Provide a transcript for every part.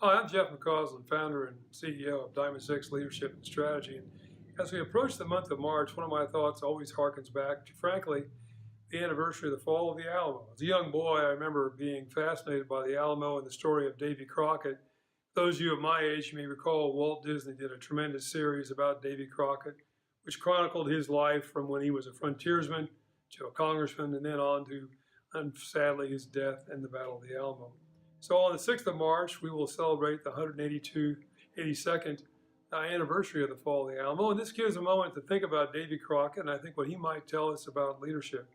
Hi, I'm Jeff McCausland, founder and CEO of Diamond Six Leadership and Strategy. And as we approach the month of March, one of my thoughts always harkens back to, frankly, the anniversary of the fall of the Alamo. As a young boy, I remember being fascinated by the Alamo and the story of Davy Crockett. Those of you of my age may recall Walt Disney did a tremendous series about Davy Crockett, which chronicled his life from when he was a frontiersman to a congressman and then on to, sadly, his death in the Battle of the Alamo. So on the 6th of March, we will celebrate the 82nd anniversary of the fall of the Alamo. And this gives a moment to think about Davy Crockett and I think what he might tell us about leadership.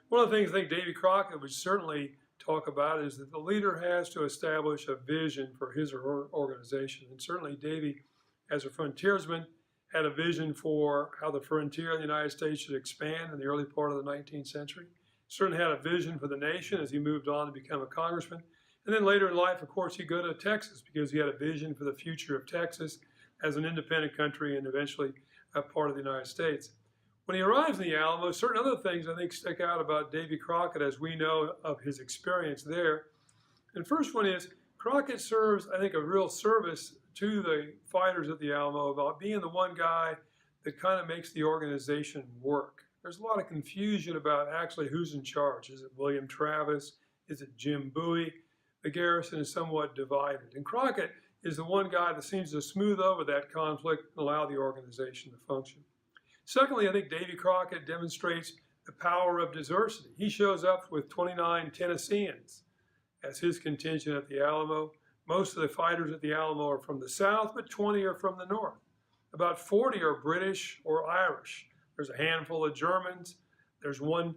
One of the things I think Davy Crockett would certainly talk about is that the leader has to establish a vision for his or her organization. And certainly Davy, as a frontiersman, had a vision for how the frontier of the United States should expand in the early part of the 19th century. Certainly had a vision for the nation as he moved on to become a congressman. And then later in life, of course, he'd go to Texas because he had a vision for the future of Texas as an independent country and eventually a part of the United States. When he arrives in the Alamo, certain other things I think stick out about Davy Crockett as we know of his experience there. And first one is Crockett serves, I think, a real service to the fighters at the Alamo about being the one guy that kind of makes the organization work. There's a lot of confusion about actually who's in charge. Is it William Travis? Is it Jim Bowie? The garrison is somewhat divided. And Crockett is the one guy that seems to smooth over that conflict and allow the organization to function. Secondly, I think Davy Crockett demonstrates the power of diversity. He shows up with 29 Tennesseans as his contingent at the Alamo. Most of the fighters at the Alamo are from the South, but 20 are from the North. About 40 are British or Irish. There's a handful of Germans. There's one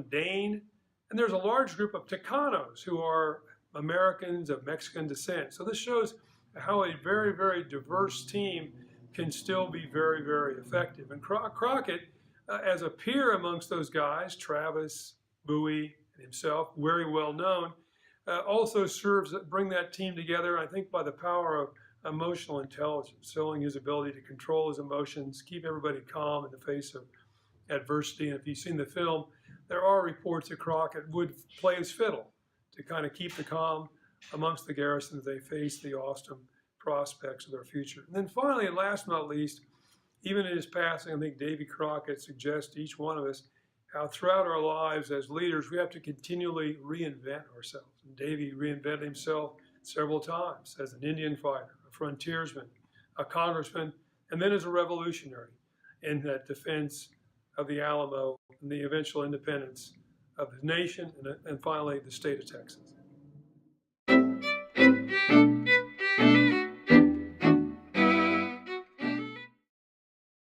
Dane. And there's a large group of Tecanos who are Americans of Mexican descent. So this shows how a very, very diverse team can still be very, very effective. And Crockett, as a peer amongst those guys, Travis, Bowie, and himself, very well known, also serves to bring that team together, I think, by the power of emotional intelligence, showing his ability to control his emotions, keep everybody calm in the face of adversity. And if you've seen the film, there are reports that Crockett would play his fiddle to kind of keep the calm amongst the garrison as they face the awesome prospects of their future. And then finally, and last but not least, even in his passing, I think Davy Crockett suggests to each one of us how throughout our lives as leaders, we have to continually reinvent ourselves. And Davy reinvented himself several times as an Indian fighter, a frontiersman, a congressman, and then as a revolutionary in that defense of the Alamo and the eventual independence of the nation and finally the state of Texas.